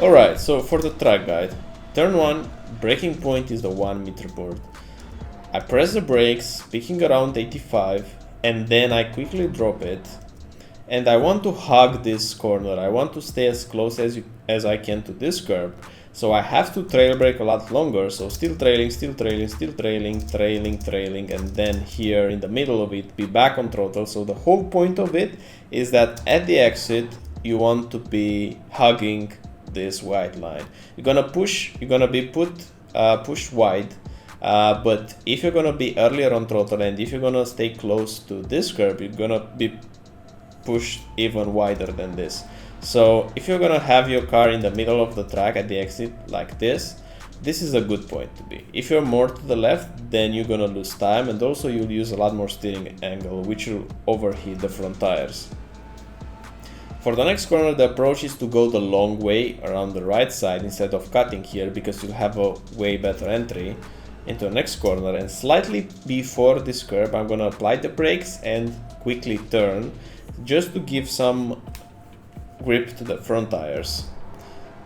Alright, so for the track guide, turn 1, braking point is the 1 meter board. I press the brakes, peaking around 85, and then I quickly drop it. And I want to hug this corner. I want to stay as close as I can to this curb. So I have to trail brake a lot longer. So still trailing, still trailing, still trailing, trailing, trailing, and then here in the middle of it, be back on throttle. So the whole point of it is that at the exit, you want to be hugging this white line. You're gonna push, you're gonna be pushed wide. But if you're gonna be earlier on throttle and if you're gonna stay close to this curb, you're gonna be pushed even wider than this. So if you're gonna have your car in the middle of the track at the exit like this is a good point to be. If you're more to the left, then you're gonna lose time, and also you'll use a lot more steering angle, which will overheat the front tires. For the next corner, the approach is to go the long way around the right side instead of cutting here, because you'll have a way better entry into the next corner. And slightly before this curb, I'm gonna apply the brakes and quickly turn, just to give some grip to the front tires.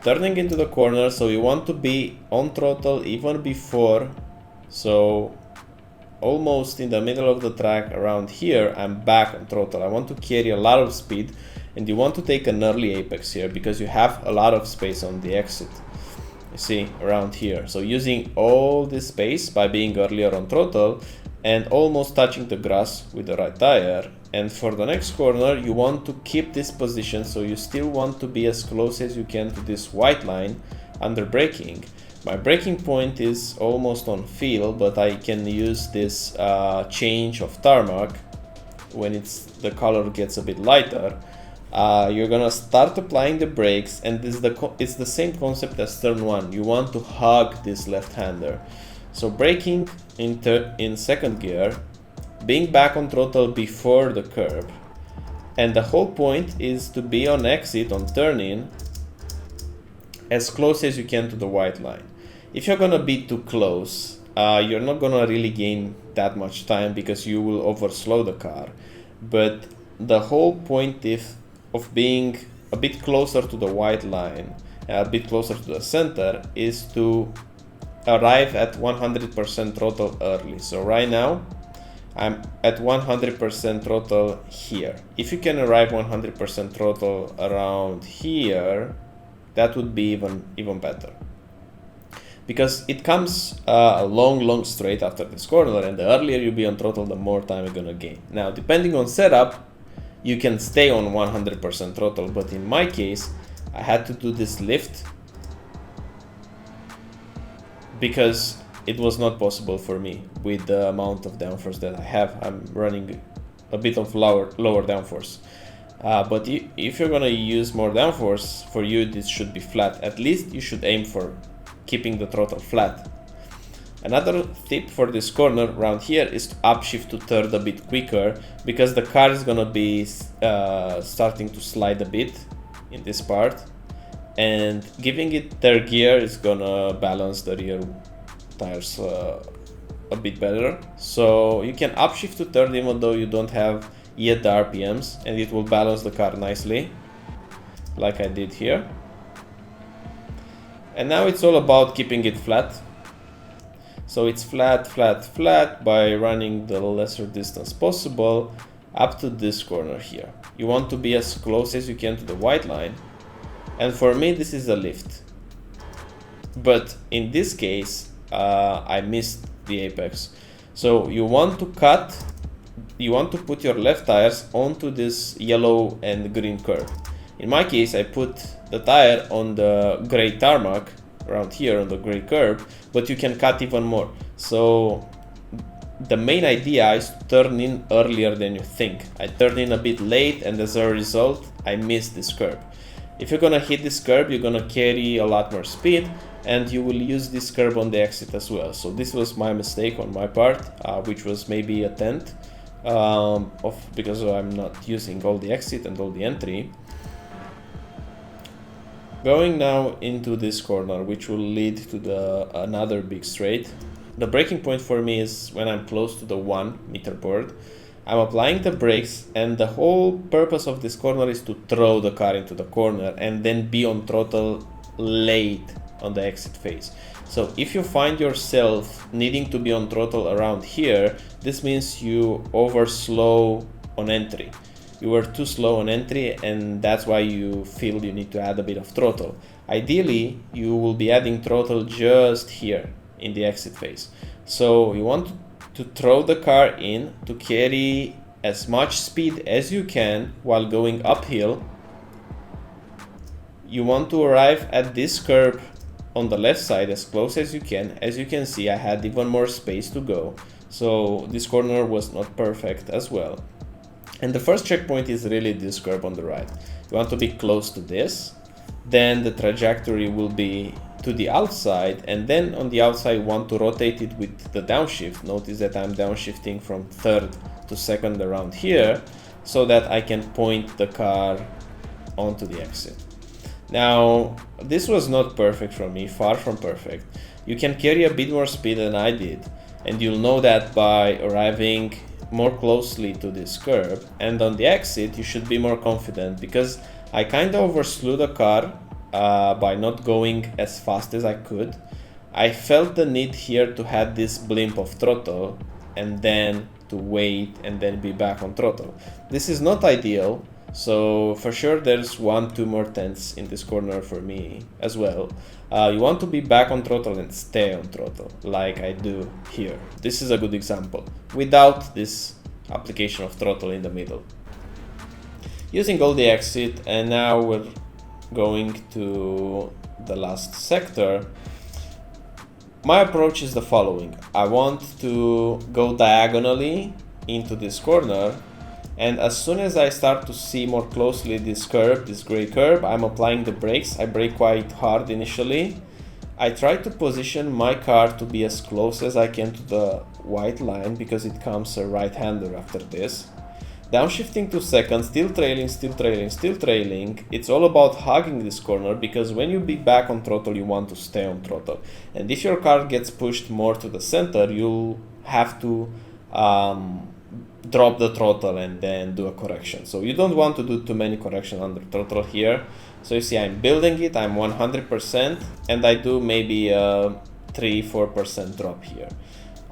Turning into the corner, so you want to be on throttle even before, so almost in the middle of the track around here, I'm back on throttle. I want to carry a lot of speed, and you want to take an early apex here because you have a lot of space on the exit. You see, around here. So using all this space by being earlier on throttle and almost touching the grass with the right tire. And for the next corner, you want to keep this position, so you still want to be as close as you can to this white line under braking. My braking point is almost on fill, but I can use this change of tarmac when the color gets a bit lighter. You're gonna start applying the brakes, and it's the same concept as turn 1. You want to hug this left-hander. So braking in second gear, being back on throttle before the curb, and the whole point is to be on exit, on turn-in, as close as you can to the white line. If you're gonna be too close, you're not gonna really gain that much time because you will overslow the car. But the whole point of being a bit closer to the white line, a bit closer to the center, is to arrive at 100% throttle early. So right now, I'm at 100% throttle here. If you can arrive 100% throttle around here, that would be even better. Because it comes a long straight after this corner, and the earlier you be on throttle, the more time you're gonna gain. Now, depending on setup, you can stay on 100% throttle, but in my case, I had to do this lift because it was not possible for me with the amount of downforce that I have. I'm running a bit of lower downforce. But if you're gonna use more downforce, for you this should be flat. At least you should aim for keeping the throttle flat. Another tip for this corner around here is to upshift to third a bit quicker, because the car is gonna be starting to slide a bit in this part, and giving it third gear is gonna balance the rear tires a bit better. So you can upshift to third even though you don't have yet the RPMs, and it will balance the car nicely, like I did here. And now it's all about keeping it flat. So it's flat, flat, flat by running the lesser distance possible up to this corner here. You want to be as close as you can to the white line. And for me, this is a lift. But in this case, I missed the apex. So you want to put your left tires onto this yellow and green curve. In my case, I put the tire on the gray tarmac around here on the gray curve, but you can cut even more. So the main idea is to turn in earlier than you think. I turned in a bit late, and as a result, I missed this curve. If you're gonna hit this curve, you're gonna carry a lot more speed, and you will use this curve on the exit as well. So this was my mistake on my part, which was maybe a tenth because I'm not using all the exit and all the entry. Going now into this corner, which will lead to another big straight. The braking point for me is when I'm close to the 1 meter board. I'm applying the brakes, and the whole purpose of this corner is to throw the car into the corner and then be on throttle late on the exit phase. So if you find yourself needing to be on throttle around here, this means you over slow on entry. You were too slow on entry, and that's why you feel you need to add a bit of throttle. Ideally, you will be adding throttle just here in the exit phase. So you want to throw the car in to carry as much speed as you can while going uphill. You want to arrive at this curb on the left side as close as you can. As you can see, I had even more space to go, so this corner was not perfect as well. And the first checkpoint is really this curb on the right. You want to be close to this, then the trajectory will be to the outside, and then on the outside you want to rotate it with the downshift. Notice that I'm downshifting from third to second around here, so that I can point the car onto the exit. Now, this was not perfect for me, far from perfect. You can carry a bit more speed than I did, and you'll know that by arriving more closely to this curb, and on the exit you should be more confident, because I kind of overslew the car by not going as fast as I could. I felt the need here to have this blimp of throttle and then to wait and then be back on throttle. This is not ideal, so for sure there's 1-2 more tenths in this corner for me as well. You want to be back on throttle and stay on throttle, like I do here. This is a good example, without this application of throttle in the middle. Using all the exit, and now we're going to the last sector. My approach is the following. I want to go diagonally into this corner, and as soon as I start to see more closely this curb, this gray curb, I'm applying the brakes. I brake quite hard initially. I try to position my car to be as close as I can to the white line, because it comes a right-hander after this. Downshifting to second, still trailing, still trailing, still trailing. It's all about hugging this corner, because when you be back on throttle, you want to stay on throttle. And if your car gets pushed more to the center, you'll have to drop the throttle and then do a correction. So you don't want to do too many corrections under throttle here. So you see I'm building it, I'm 100%, and I do maybe a 3-4% drop here.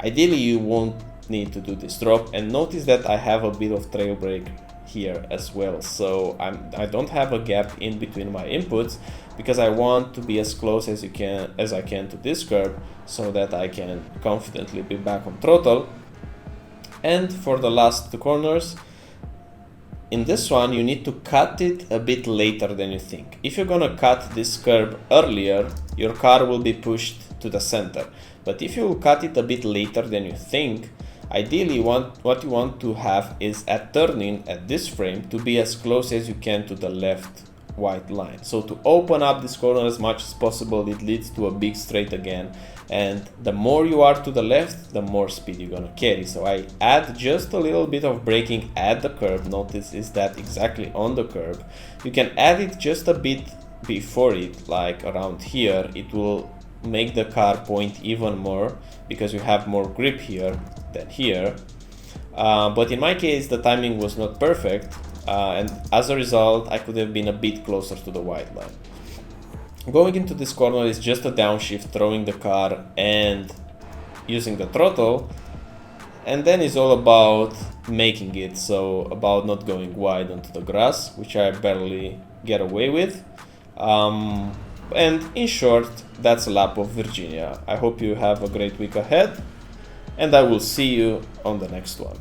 Ideally you won't need to do this drop, and notice that I have a bit of trail brake here as well, so I don't have a gap in between my inputs, because I want to be as close as I can to this curb, so that I can confidently be back on throttle. And for the last two corners, in this one you need to cut it a bit later than you think. If you're gonna cut this curb earlier, your car will be pushed to the center, but if you cut it a bit later than you think, ideally what you want to have is at turning at this frame to be as close as you can to the left white line. So to open up this corner as much as possible, it leads to a big straight again, and the more you are to the left, the more speed you're gonna carry. So I add just a little bit of braking at the curb. Notice is that exactly on the curb. You can add it just a bit before it, like around here. It will make the car point even more, because you have more grip here than here. But in my case the timing was not perfect, and as a result I could have been a bit closer to the white line. Going into this corner is just a downshift, throwing the car and using the throttle, and then it's all about making it, so about not going wide onto the grass, which I barely get away with. And in short, that's a lap of Virginia. I hope you have a great week ahead, and I will see you on the next one.